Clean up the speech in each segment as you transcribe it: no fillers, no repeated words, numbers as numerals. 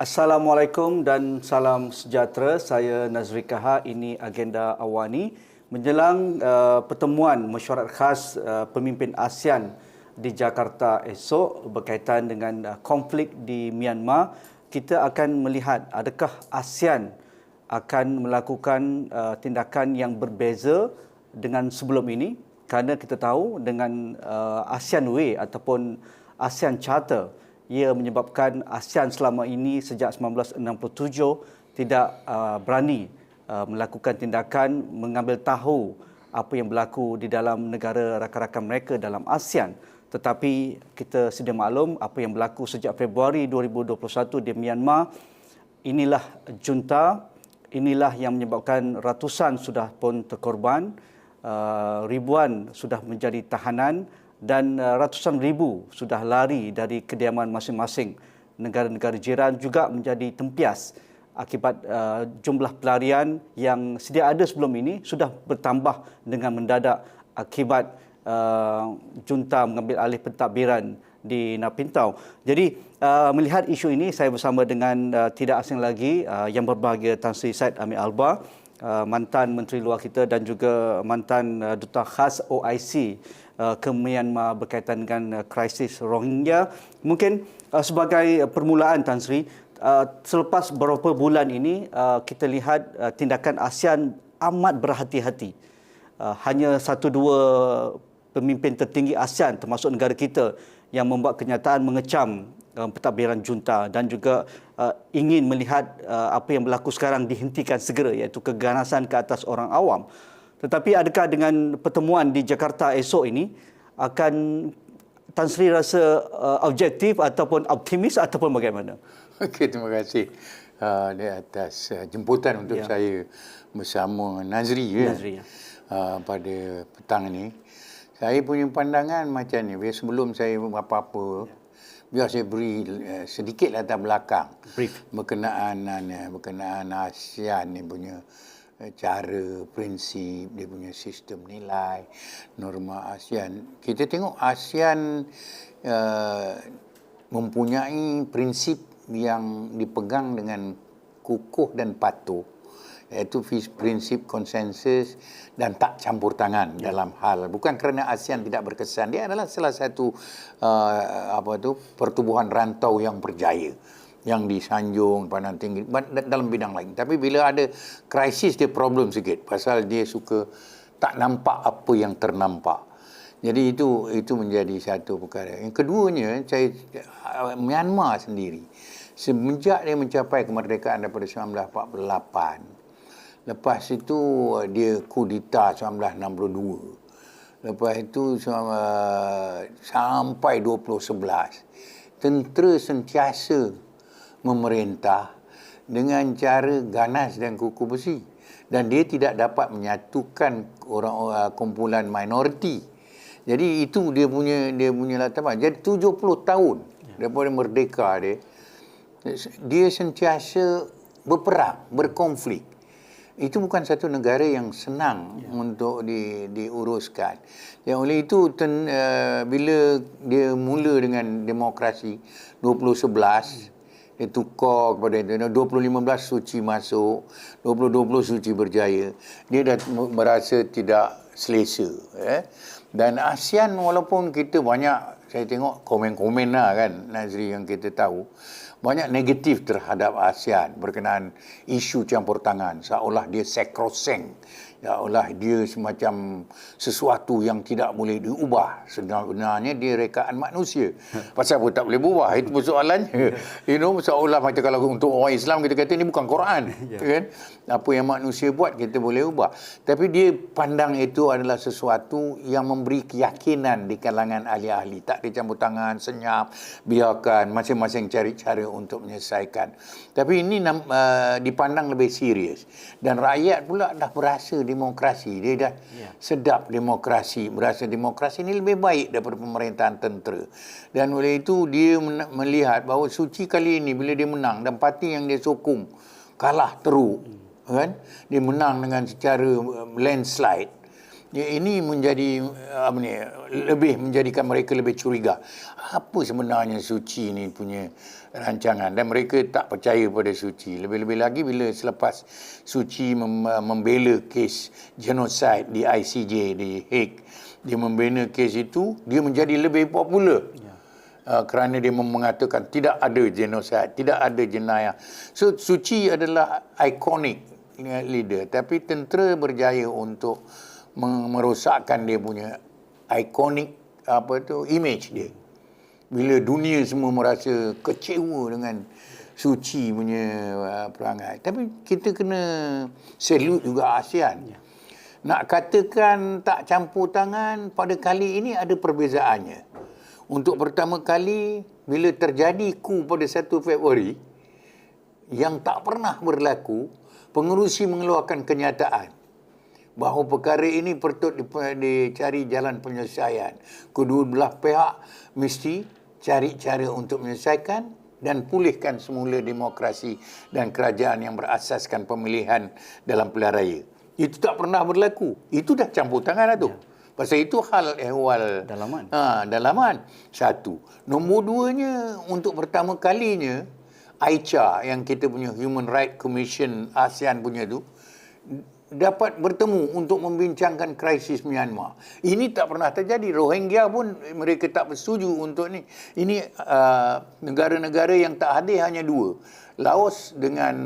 Assalamualaikum dan salam sejahtera. Saya Nazri Kaha. Ini agenda Awani menjelang pertemuan mesyuarat khas pemimpin ASEAN di Jakarta esok berkaitan dengan konflik di Myanmar. Kita akan melihat adakah ASEAN akan melakukan tindakan yang berbeza dengan sebelum ini, kerana kita tahu dengan ASEAN Way ataupun ASEAN Charter, ia menyebabkan ASEAN selama ini sejak 1967 tidak berani melakukan tindakan mengambil tahu apa yang berlaku di dalam negara rakan-rakan mereka dalam ASEAN. Tetapi kita sedia maklum apa yang berlaku sejak Februari 2021 di Myanmar. Inilah junta, inilah yang menyebabkan ratusan sudah pun terkorban, ribuan sudah menjadi tahanan dan ratusan ribu sudah lari dari kediaman masing-masing. Negara-negara jiran juga menjadi tempias akibat jumlah pelarian yang sedia ada sebelum ini sudah bertambah dengan mendadak akibat junta mengambil alih pentadbiran di Napintau. Jadi melihat isu ini, saya bersama dengan tidak asing lagi yang berbahagia Tan Sri Syed Amir Albar, mantan Menteri Luar kita dan juga mantan Duta Khas OIC ke Myanmar berkaitan dengan krisis Rohingya. Mungkin sebagai permulaan, Tan Sri, selepas beberapa bulan ini kita lihat tindakan ASEAN amat berhati-hati. Hanya satu dua pemimpin tertinggi ASEAN termasuk negara kita yang membuat kenyataan mengecam pentadbiran junta dan juga ingin melihat apa yang berlaku sekarang dihentikan segera, iaitu keganasan ke atas orang awam. Tetapi adakah dengan pertemuan di Jakarta esok ini akan Tan Sri rasa objektif ataupun optimis ataupun bagaimana? Okey, terima kasih di atas jemputan untuk saya bersama Nazri, Nazri ya. Pada petang ini. Saya punya pandangan macam ni. Sebelum saya apa-apa, biar saya beri sedikit latar belakang berkenaan ASEAN ni punya cara, prinsip, dia punya sistem nilai, norma ASEAN. Kita tengok ASEAN mempunyai prinsip yang dipegang dengan kukuh dan patuh, iaitu prinsip konsensus dan tak campur tangan dalam hal, bukan kerana ASEAN tidak berkesan, dia adalah salah satu pertubuhan rantau yang berjaya, yang disanjung pandang tinggi dalam bidang lain. Tapi bila ada krisis, dia problem sikit pasal dia suka tak nampak apa yang ternampak. Jadi itu menjadi satu perkara. Yang keduanya, Myanmar sendiri semenjak dia mencapai kemerdekaan daripada 1948, lepas itu dia kudeta 1962, lepas itu sampai 2011 tentera sentiasa memerintah dengan cara ganas dan kuku besi, dan dia tidak dapat menyatukan kumpulan minoriti. Jadi itu dia punya latar belakang. Jadi 70 tahun daripada merdeka dia sentiasa berperang, berkonflik. Itu bukan satu negara yang senang untuk diuruskan. Yang oleh itu bila dia mula dengan demokrasi 2011, dia tukar kepada itu. 2015 Suci masuk, 2020 Suci berjaya. Dia dah merasa tidak selesa. Dan ASEAN, walaupun kita banyak, saya tengok komen-komen lah kan, Nazri, yang kita tahu, banyak negatif terhadap ASEAN berkenaan isu campur tangan, seolah dia sakrosanct, seolah dia semacam sesuatu yang tidak boleh diubah. Sebenarnya dia rekaan manusia. Pasal apa tak boleh berubah? Itu persoalannya. Seolah macam kalau untuk orang Islam kita kata ini bukan Quran, kan? Apa yang manusia buat kita boleh ubah. Tapi dia pandang itu adalah sesuatu yang memberi keyakinan di kalangan ahli-ahli. Tak dicampur tangan, senyap, biarkan masing-masing cari cara untuk menyelesaikan. Tapi ini dipandang lebih serius. Dan rakyat pula dah berasa demokrasi. Dia dah sedap demokrasi. Berasa demokrasi ini lebih baik daripada pemerintahan tentera. Dan oleh itu dia melihat bahawa Suci kali ini bila dia menang dan parti yang dia sokong kalah teruk, kan? Dia menang dengan secara landslide. Ini menjadi apa ni, lebih menjadikan mereka lebih curiga. Apa sebenarnya Suci ni punya rancangan, dan mereka tak percaya pada Suci. Lebih-lebih lagi bila selepas Suci membela kes genosid di ICJ di Hague, dia membela kes itu, dia menjadi lebih popular. Kerana dia mengatakan tidak ada genosid, tidak ada jenayah. So Suci adalah ikonik leader, tapi tentera berjaya untuk merosakkan dia punya ikonik image dia. Bila dunia semua merasa kecewa dengan Suci punya perangai. Tapi kita kena salute juga ASEAN. Nak katakan tak campur tangan, pada kali ini ada perbezaannya. Untuk pertama kali bila terjadi coup pada 1 Februari yang tak pernah berlaku, pengerusi mengeluarkan kenyataan bahawa perkara ini patut dicari jalan penyelesaian. Kedua belah pihak mesti cari cara untuk menyelesaikan dan pulihkan semula demokrasi dan kerajaan yang berasaskan pemilihan dalam pilihan raya. Itu tak pernah berlaku. Itu dah campur tangan dah tu. Pasal itu hal ehwal Dalaman. Dalaman. Satu. Nombor duanya, untuk pertama kalinya AICA yang kita punya Human Rights Commission ASEAN punya tu dapat bertemu untuk membincangkan krisis Myanmar. Ini tak pernah terjadi. Rohingya pun mereka tak bersetuju untuk ni. Ini negara-negara yang tak hadir hanya 2. Laos dengan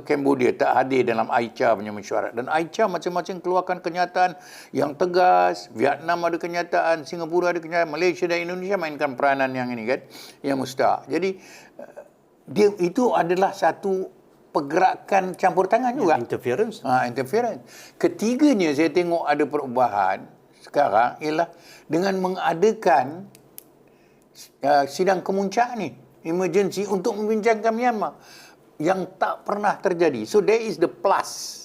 Cambodia tak hadir dalam AICA punya mesyuarat. Dan AICA macam-macam keluarkan kenyataan yang tegas. Vietnam ada kenyataan, Singapura ada kenyataan, Malaysia dan Indonesia mainkan peranan yang ini kan, yang mustahak. Jadi dia itu adalah satu pergerakan campur tangan juga. Interference. Interference. Ketiganya saya tengok ada perubahan sekarang ialah dengan mengadakan sidang kemuncak ni, emergency, untuk membincangkan Myanmar yang tak pernah terjadi. So there is the plus.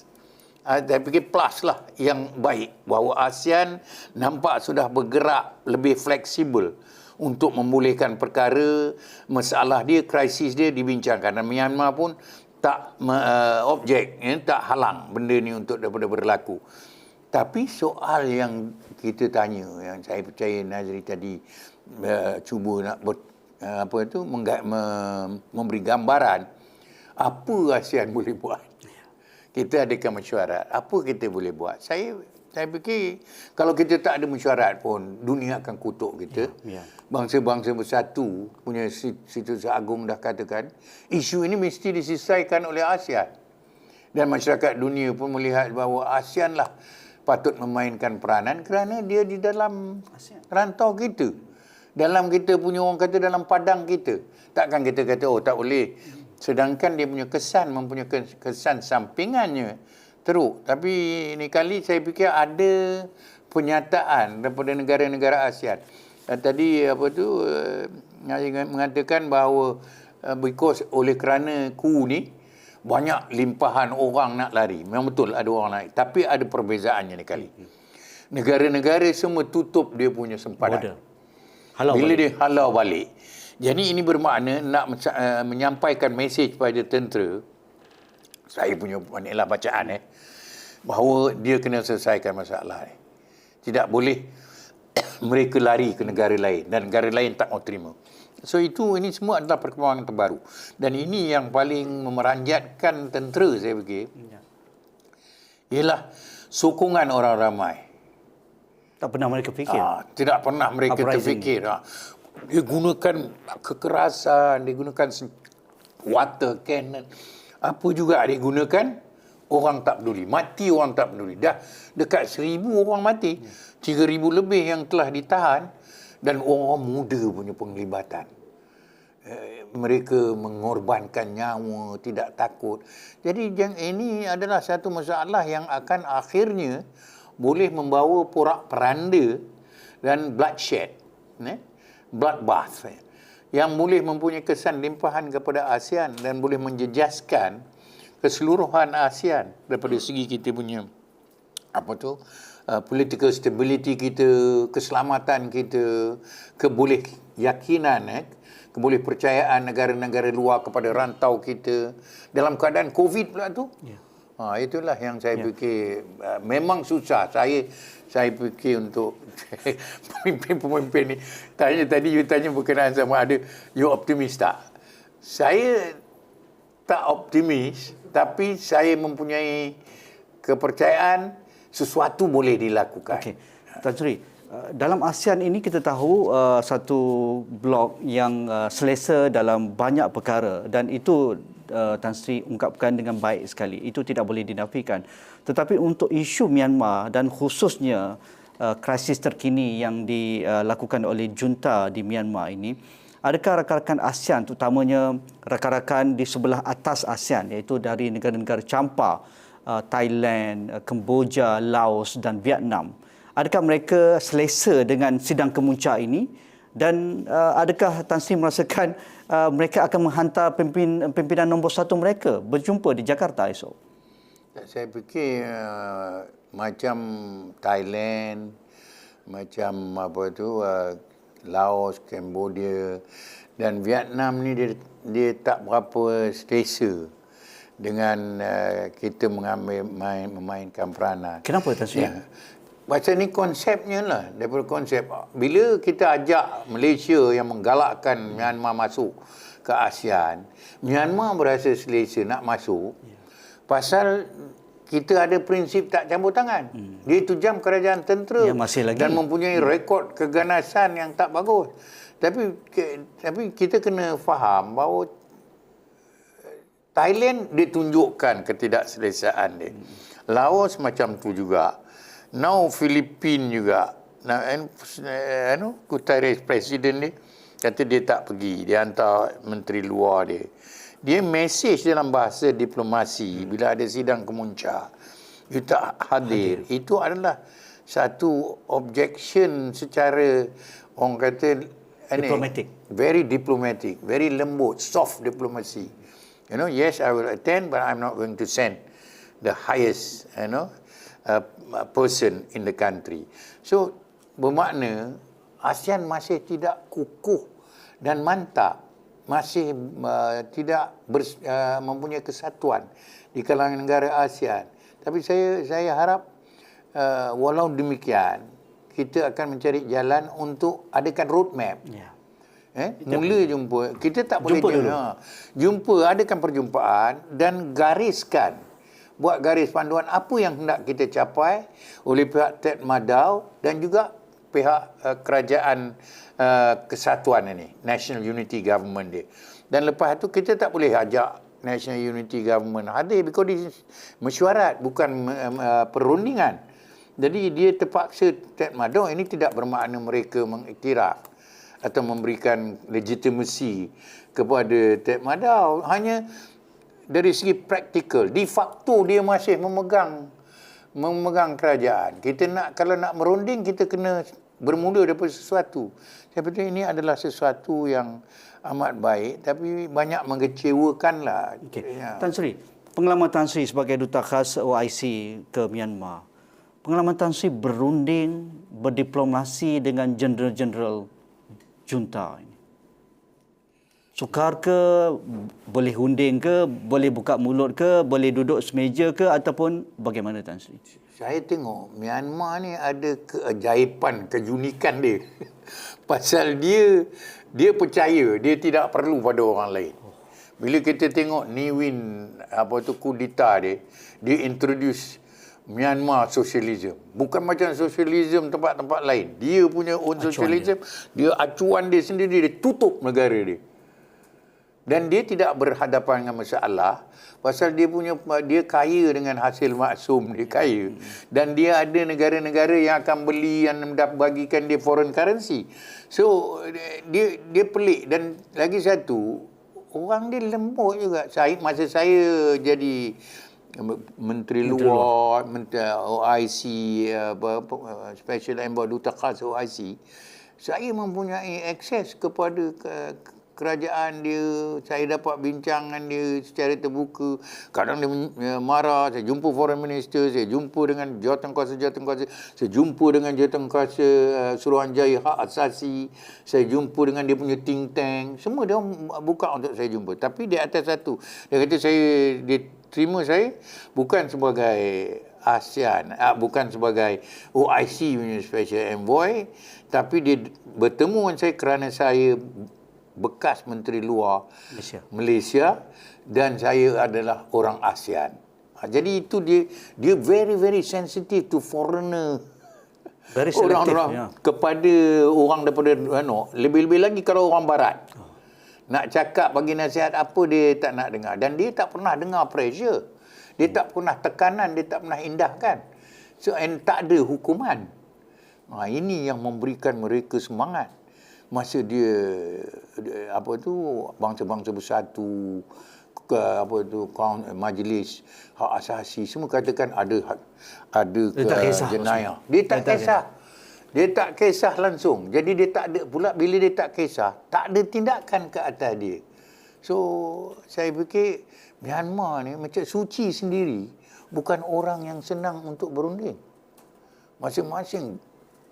Saya fikir plus lah yang baik, bahawa ASEAN nampak sudah bergerak lebih fleksibel untuk membolehkan perkara, masalah dia, krisis dia dibincangkan, dan Myanmar pun tak tak halang benda ni untuk daripada berlaku. Tapi soal yang kita tanya, yang saya percaya Nazri tadi cuba nak memberi gambaran apa ASEAN boleh buat. Kita adakan mesyuarat, apa kita boleh buat? Saya fikir kalau kita tak ada mesyuarat pun, dunia akan kutuk kita. Bangsa-bangsa bersatu punya Situs Agung dah katakan, isu ini mesti diselesaikan oleh ASEAN. Dan masyarakat dunia pun melihat bahawa ASEAN lah patut memainkan peranan kerana dia di dalam rantau kita. Dalam kita punya, orang kata, dalam padang kita. Takkan kita kata, oh tak boleh. Sedangkan dia punya kesan, mempunyai kesan sampingannya teruk. Tapi ini kali saya fikir ada pernyataan daripada negara-negara ASEAN. Tadi mengatakan bahawa because oleh kerana coup ni banyak limpahan orang nak lari. Memang betul ada orang lari, tapi ada perbezaannya ni kali. Negara-negara semua tutup dia punya sempadan. Bila dia halau balik. Jadi ini bermakna nak menyampaikan mesej pada tentera. Saya punya inilah bacaan bahawa dia kena selesaikan masalah ni. Tidak boleh mereka lari ke negara lain dan negara lain tak mau terima. So ini semua adalah perkembangan terbaru. Dan ini yang paling memeranjatkan tentera, saya fikir. Ialah sokongan orang ramai. Tak pernah mereka fikir. Tidak pernah mereka terfikir. Dia gunakan kekerasan, dia gunakan water cannon. Apa juga dia gunakan, orang tak peduli. Mati orang tak peduli. Dah dekat 1,000 orang mati. 3,000 lebih yang telah ditahan. Dan orang muda punya penglibatan. Mereka mengorbankan nyawa, tidak takut. Jadi ini adalah satu masalah yang akan akhirnya boleh membawa porak-peranda dan bloodshed, bloodbath, yang boleh mempunyai kesan limpahan kepada ASEAN dan boleh menjejaskan keseluruhan ASEAN daripada segi kita punya political stability kita, keselamatan kita, keboleh yakinan, keboleh percayaan negara-negara luar kepada rantau kita. Dalam keadaan COVID pula tu, Itulah yang saya fikir memang susah. Saya fikir untuk pemimpin-pemimpin ni. Tadi you tanya berkenaan sama ada you optimis tak? Saya tak optimis, tapi saya mempunyai kepercayaan sesuatu boleh dilakukan. Okey. Tan Sri, dalam ASEAN ini kita tahu satu blok yang selesa dalam banyak perkara dan itu Tan Sri ungkapkan dengan baik sekali. Itu tidak boleh dinafikan. Tetapi untuk isu Myanmar dan khususnya krisis terkini yang dilakukan oleh junta di Myanmar ini, adakah rakan-rakan ASEAN, terutamanya rakan-rakan di sebelah atas ASEAN, iaitu dari negara-negara campa, Thailand, Kemboja, Laos dan Vietnam, adakah mereka selesa dengan sidang kemuncak ini? Dan adakah Tan Sri merasakan mereka akan menghantar pimpinan nombor 1 mereka berjumpa di Jakarta esok? Saya fikir macam Thailand, macam Laos, Cambodia dan Vietnam ni dia tak berapa selesa dengan kita memainkan peranan. Kenapa Tan Sri? Macam ni konsepnya lah. Daripada konsep, bila kita ajak Malaysia yang menggalakkan Myanmar masuk ke ASEAN, Myanmar berasa selesa nak masuk, pasal kita ada prinsip tak campur tangan. Dia tujam kerajaan tentera dan mempunyai rekod keganasan yang tak bagus. Tapi kita kena faham bahawa Thailand dia tunjukkan ketidakselesaan dia. Laos macam tu juga. Now Filipin juga. Guterres presiden dia kata dia tak pergi. Dia hantar menteri luar dia. Dia mesej dalam bahasa diplomasi bila ada sidang kemuncak. You tak hadir. Itu adalah satu objection secara orang kata diplomatic. Very diplomatic, very lembut, soft diplomacy. Yes, I will attend, but I'm not going to send the highest, person in the country. So, bermakna ASEAN masih tidak kukuh dan mantap, masih tidak mempunyai kesatuan di kalangan negara ASEAN. Tapi saya harap walau demikian, kita akan mencari jalan untuk adakan roadmap. Mula jumpa, kita tak boleh jumpa, adakan perjumpaan dan gariskan, buat garis panduan apa yang hendak kita capai oleh pihak Tatmadaw dan juga pihak kerajaan kesatuan ini, National Unity Government dia. Dan lepas tu kita tak boleh ajak National Unity Government hadir because this is mesyuarat, bukan perundingan. Jadi dia terpaksa Tatmadaw, ini tidak bermakna mereka mengiktiraf atau memberikan legitimasi kepada Tatmadaw. Hanya dari segi praktikal, de facto dia masih memegang kerajaan. Kalau nak merunding, kita kena bermula daripada sesuatu. Saya fikir ini adalah sesuatu yang amat baik, tapi banyak mengecewakanlah. Tan Sri, pengalaman Tan Sri sebagai duta khas OIC ke Myanmar, pengalaman Tan Sri berunding, berdiplomasi dengan jeneral-jeneral junta ini, sukar ke, boleh hunding ke, boleh buka mulut ke, boleh duduk semeja ke, ataupun bagaimana Tan Sri? Saya tengok Myanmar ni ada keajaiban, keunikan dia. Pasal dia percaya dia tidak perlu pada orang lain. Bila kita tengok Niwin kudeta dia introduce Myanmar socialism. Bukan macam socialism tempat-tempat lain. Dia punya own socialism, dia acuan dia sendiri, dia tutup negara dia. Dan dia tidak berhadapan dengan masalah pasal dia kaya dengan hasil maksum, dia kaya. Dan dia ada negara-negara yang akan beli yang bagikan dia foreign currency. So dia pelik. Dan lagi satu, orang dia lembut juga. Masa saya jadi Menteri Luar, OIC, Special Envoy Duta Khas OIC, saya mempunyai akses kepada kerajaan dia. Saya dapat bincang dengan dia secara terbuka. Kadang dia marah, saya jumpa foreign minister, saya jumpa dengan jawatankuasa, saya jumpa dengan jawatankuasa Suruhanjaya Hak Asasi, saya jumpa dengan dia punya think tank. Semua dia buka untuk saya jumpa. Tapi di atas satu, dia kata terima saya bukan sebagai ASEAN, bukan sebagai OIC punya Special Envoy, tapi dia bertemu dengan saya kerana saya bekas Menteri Luar Malaysia dan saya adalah orang ASEAN. Jadi itu dia very very sensitive to foreigner. Very selective, orang-orang kepada orang daripada lebih-lebih lagi kalau orang barat. Nak cakap bagi nasihat apa dia tak nak dengar, dan dia tak pernah dengar pressure. Dia tak pernah tekanan, dia tak pernah indahkan. So and tak ada hukuman. Ini yang memberikan mereka semangat. Masa dia bangsa-bangsa bersatu, majlis hak asasi semua katakan ada jenayah. Dia tak kisah. Dia tak kisah langsung. Jadi dia tak ada pula, bila dia tak kisah, tak ada tindakan ke atas dia. So saya fikir Myanmar ni macam suci sendiri, bukan orang yang senang untuk berunding. Masing-masing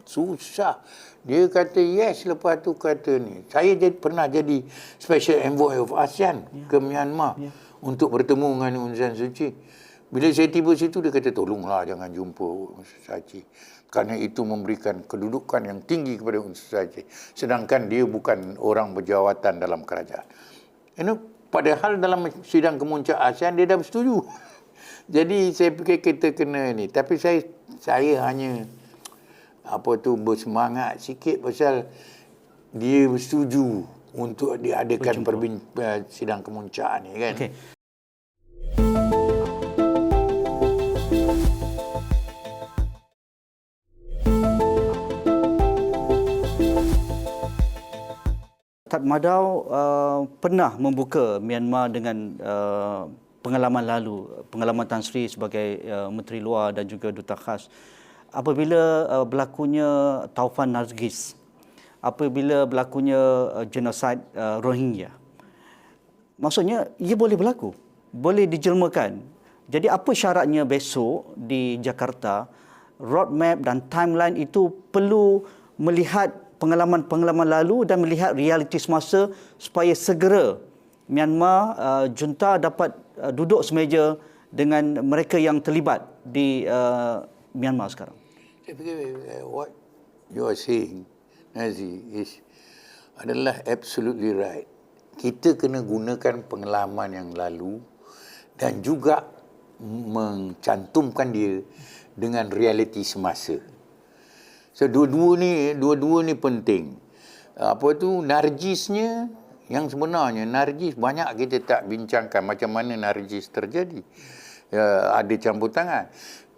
susah. Dia kata yes, lepas tu kata ni. Saya pernah jadi Special Envoy of ASEAN ke Myanmar untuk bertemu dengan Aung San Suu Kyi. Bila saya tiba situ, dia kata tolonglah jangan jumpa Aung San Suu Kyi, kerana itu memberikan kedudukan yang tinggi kepada Aung San Suu Kyi, sedangkan dia bukan orang berjawatan dalam kerajaan. Padahal dalam sidang kemuncak ASEAN dia dah bersetuju. Jadi saya fikir kita kena ni. Tapi saya hanya bersemangat sikit pasal dia bersetuju untuk diadakan sidang kemuncak ni kan. Okay. Tatmadaw pernah membuka Myanmar dengan pengalaman lalu, pengalaman Tan Sri sebagai Menteri Luar dan juga Duta Khas. Apabila berlakunya Taufan Nargis, apabila berlakunya genosid Rohingya, maksudnya ia boleh berlaku, boleh dijelmakan. Jadi apa syaratnya besok di Jakarta, roadmap dan timeline itu perlu melihat pengalaman-pengalaman lalu dan melihat realiti semasa supaya segera Myanmar junta dapat duduk semeja dengan mereka yang terlibat di Myanmar sekarang. Saya fikir what you are saying, Nazi, adalah absolutely right. Kita kena gunakan pengalaman yang lalu dan juga mencantumkan dia dengan realiti semasa. So dua-dua ni penting. Narjisnya, yang sebenarnya Narjis banyak kita tak bincangkan macam mana Narjis terjadi. Ada campur tangan.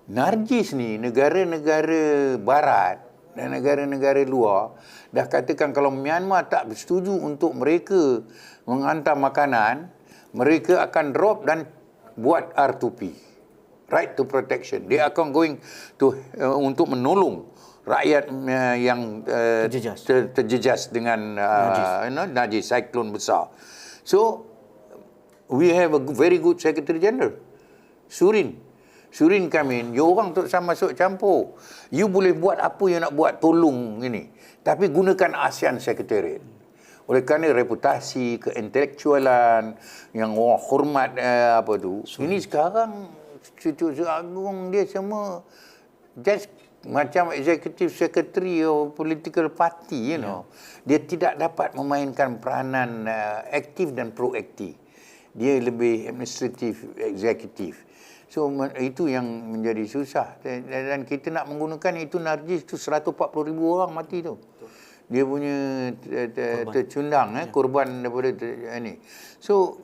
Narjis ni negara-negara barat dan negara-negara luar dah katakan kalau Myanmar tak bersetuju untuk mereka menghantar makanan, mereka akan drop dan buat R2P, right to protection. Dia akan going to untuk menolong rakyat yang terjejas dengan najis, cyclone besar. So we have a very good Secretary General, Surin come in, you orang tak sama masuk campur. You boleh buat apa yang nak buat, tolong ini. Tapi gunakan ASEAN Secretariat. Oleh kerana reputasi, keintelektualan, yang orang hormat ini sekarang Cucu Agung dia semua just macam executive secretary or political party, you know. Dia tidak dapat memainkan peranan aktif dan proaktif. Dia lebih administrative, executive. So itu yang menjadi susah, dan kita nak menggunakan itu Narjis tu 140,000 orang mati tu. Dia punya tercundang korban daripada ini. So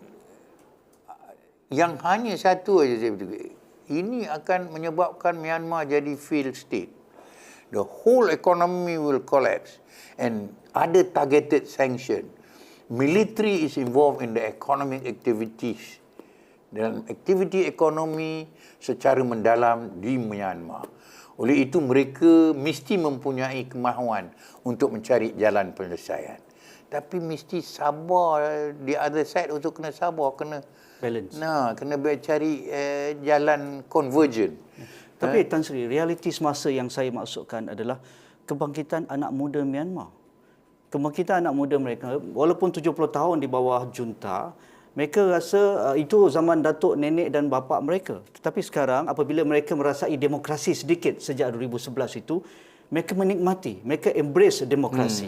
yang hanya satu aja saya beritahu, ini akan menyebabkan Myanmar jadi failed state. The whole economy will collapse and ada targeted sanction. Military is involved in the economic activities. Dalam aktiviti ekonomi secara mendalam di Myanmar. Oleh itu mereka mesti mempunyai kemahuan untuk mencari jalan penyelesaian. Tapi mesti sabar, the other side untuk kena sabar, kena balance. Kena cari jalan convergent. Tapi Tan Sri, realiti semasa yang saya maksudkan adalah kebangkitan anak muda Myanmar. Kebangkitan anak muda mereka, walaupun 70 tahun di bawah junta, Mereka rasa itu zaman datuk, nenek dan bapa mereka. Tetapi sekarang apabila mereka merasai demokrasi sedikit sejak 2011 itu, mereka menikmati, mereka embrace demokrasi.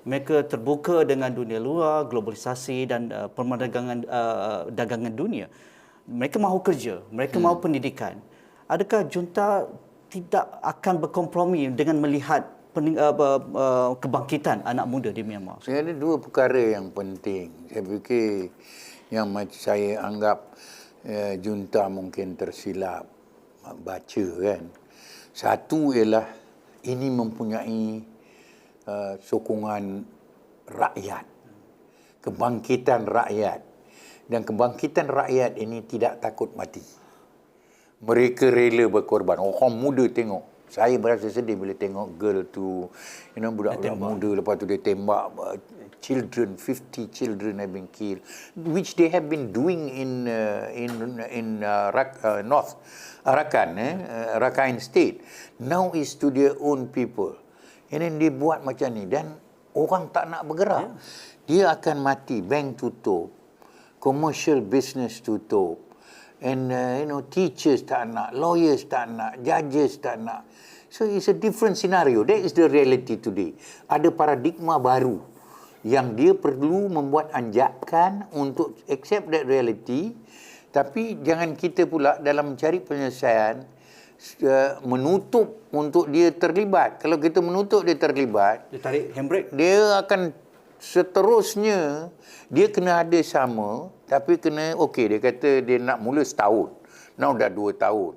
Mereka terbuka dengan dunia luar, globalisasi dan perdagangan dagangan dunia. Mereka mahu kerja, mereka mahu pendidikan. Adakah junta tidak akan berkompromi dengan melihat kebangkitan anak muda di Myanmar? Saya ada dua perkara yang penting. Saya fikir yang saya anggap junta mungkin tersilap baca kan. Satu ialah ini mempunyai sokongan rakyat, kebangkitan rakyat, dan kebangkitan rakyat ini tidak takut mati. Mereka rela berkorban. Orang muda tengok. Saya berasa sedih bila tengok girl tu, budak-budak muda, lepas tu dia tembak children, 50 children have been killed, which they have been doing in North Rakhine State. Now is to their own people. And then dia buat macam ni dan orang tak nak bergerak. Dia akan mati, bank tutup, commercial business tutup. And teachers tak nak, lawyers tak nak, judges tak nak. So it's a different scenario. That is the reality today. Ada paradigma baru yang dia perlu membuat anjakan untuk accept that reality. Tapi jangan kita pula dalam mencari penyelesaian menutup untuk dia terlibat. Kalau kita menutup dia terlibat, Dia tarik handbrake. dia akan seterusnya dia kena ada sama, tapi kena dia kata dia nak mula setahun, now dah 2 tahun.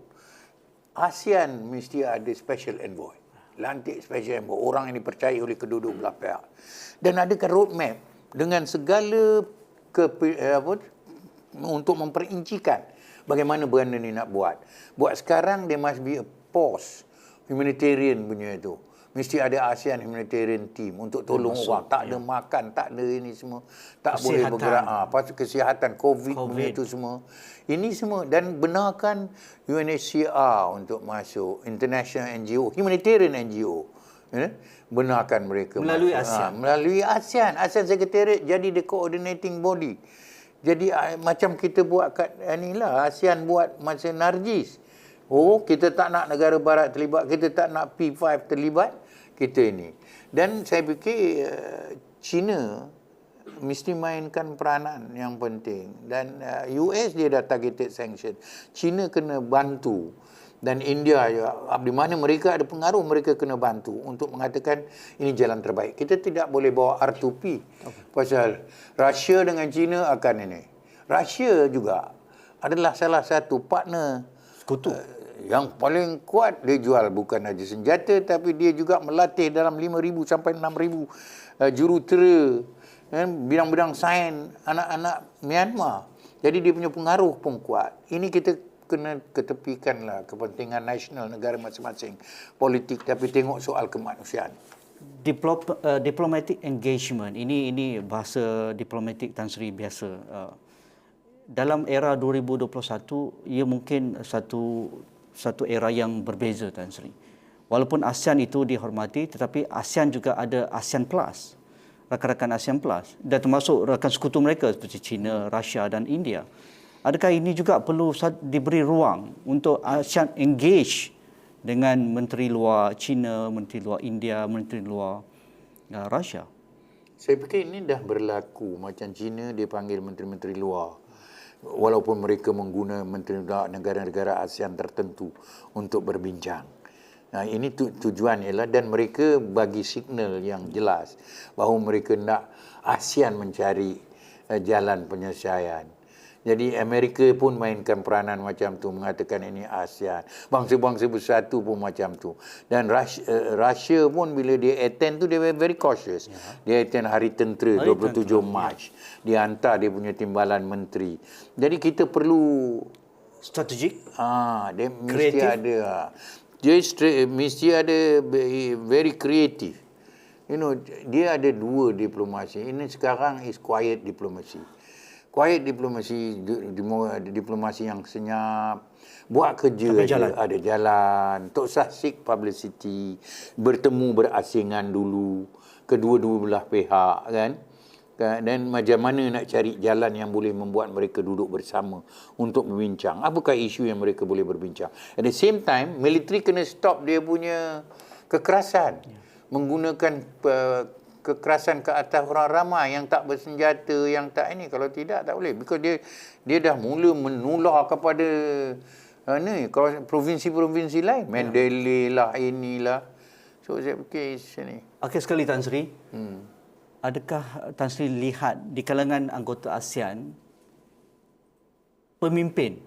ASEAN mesti ada special envoy, lantik special envoy, orang yang dipercayai oleh kedua-dua belah pihak, dan adakan roadmap dengan segala untuk memperincikan bagaimana benda ni nak buat sekarang. There must be a pause, humanitarian punya itu. Mesti ada ASEAN humanitarian team untuk tolong orang. Tak ada makan, tak ada ini semua. Tak boleh bergerak. Pasal kesihatan, COVID punya itu semua. Ini semua. Dan benarkan UNHCR untuk masuk. International NGO, humanitarian NGO. Benarkan mereka melalui masuk. ASEAN. Melalui ASEAN. ASEAN Secretariat jadi the coordinating body. Jadi macam kita buat kat inilah, ASEAN buat macam Nargis. Kita tak nak negara barat terlibat, kita tak nak P5 terlibat, kita ini. Dan saya fikir China mesti mainkan peranan yang penting. Dan US dia dah targeted sanction. China kena bantu. Dan India juga, di mana mereka ada pengaruh, mereka kena bantu untuk mengatakan ini jalan terbaik. Kita tidak boleh bawa R2P. Pasal Russia dengan China akan ini. Russia juga adalah salah satu partner Sekutu. Yang paling kuat. Dia jual bukan saja senjata, tapi dia juga melatih dalam 5,000 sampai 6,000 jurutera, bidang-bidang sains anak-anak Myanmar. Jadi dia punya pengaruh pun kuat. Ini kita kena ketepikanlah kepentingan nasional negara masing-masing, politik, tapi tengok soal kemanusiaan. Diplomatic engagement, ini bahasa diplomatik Tan Sri biasa. Dalam era 2021, ia mungkin satu era yang berbeza, Tan Sri. Walaupun ASEAN itu dihormati, tetapi ASEAN juga ada ASEAN Plus, rakan-rakan ASEAN Plus, dan termasuk rakan sekutu mereka seperti China, Rusia dan India. Adakah ini juga perlu diberi ruang untuk ASEAN engage dengan menteri luar China, menteri luar India, menteri luar Rusia? Saya fikir ini dah berlaku. Macam China, dia panggil menteri-menteri luar. Walaupun mereka menggunakan menteri negara-negara ASEAN tertentu untuk berbincang. Nah, ini tujuan ialah, dan mereka bagi signal yang jelas bahawa mereka nak ASEAN mencari jalan penyelesaian. Jadi Amerika pun mainkan peranan macam tu, mengatakan ini ASEAN. Bangsa-bangsa bersatu pun macam tu. Dan Russia pun bila dia attend tu, dia very cautious. Dia attend Hari Tentera 27 Mac. Dia hantar dia punya timbalan menteri. Jadi kita perlu strategik, dia mesti ada. Dia mesti ada very creative. Dia ada dua diplomasi. Ini sekarang is quiet diplomacy. Quiet diplomasi, diplomasi yang senyap, buat kerja ada jalan, tak usah seek publicity, bertemu berasingan dulu, kedua-dua belah pihak kan. dan macam mana nak cari jalan yang boleh membuat mereka duduk bersama untuk berbincang. Apakah isu yang mereka boleh berbincang. At the same time, military kena stop dia punya kekerasan. Menggunakan kekerasan ke atas orang ramai yang tak bersenjata, yang tak ini. Kalau tidak, tak boleh. Because dia dah mula menular kepada provinsi-provinsi lain. Mandalay lah, inilah. So, saya fikir sini. Akhir sekali Tan Sri, adakah Tan Sri lihat di kalangan anggota ASEAN pemimpin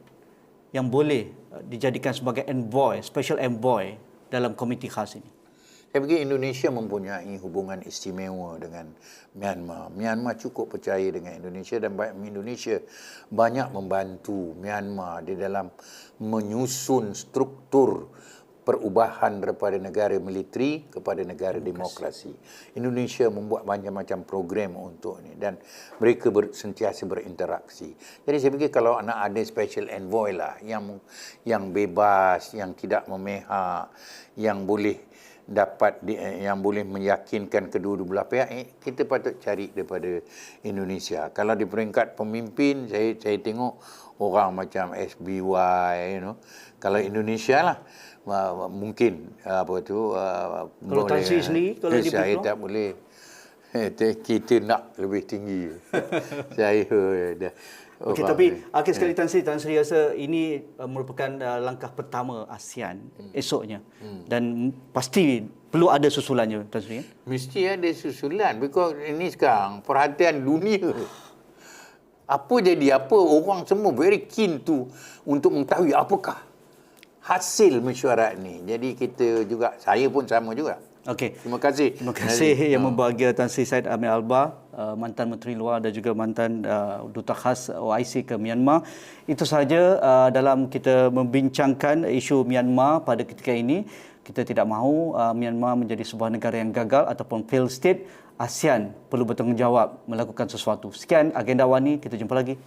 yang boleh dijadikan sebagai envoy, special envoy dalam komiti khas ini? Saya fikir Indonesia mempunyai hubungan istimewa dengan Myanmar. Myanmar cukup percaya dengan Indonesia dan Indonesia banyak membantu Myanmar di dalam menyusun struktur perubahan daripada negara militeri kepada negara demokrasi. Indonesia membuat macam-macam program untuk ini dan mereka sentiasa berinteraksi. Jadi saya fikir kalau nak ada special envoy lah yang bebas, yang tidak memihak, yang boleh yang boleh meyakinkan kedua-dua belah pihak, kita patut cari daripada Indonesia. Kalau di peringkat pemimpin, saya tengok orang macam SBY, Kalau Indonesia lah, mungkin apa tu kalau Tan Sri sendiri kalau di saya tak boleh. Kita nak lebih tinggi. Saya dah. Okey, tapi akhir sekali Tan Sri rasa ini merupakan langkah pertama ASEAN esoknya dan pasti perlu ada susulannya Tan Sri. Mesti ada susulan because ini sekarang perhatian dunia. Apa jadi apa, orang semua very keen tu untuk mengetahui apakah hasil mesyuarat ni. Jadi kita juga, saya pun sama juga. Okey. Terima kasih. Terima kasih yang membahagia Tan Sri Syed Amir Alba, mantan Menteri Luar dan juga mantan Duta Khas OIC ke Myanmar. Itu sahaja dalam kita membincangkan isu Myanmar pada ketika ini. Kita tidak mahu Myanmar menjadi sebuah negara yang gagal ataupun failed state. ASEAN perlu bertanggungjawab melakukan sesuatu. Sekian Agenda Awani, kita jumpa lagi.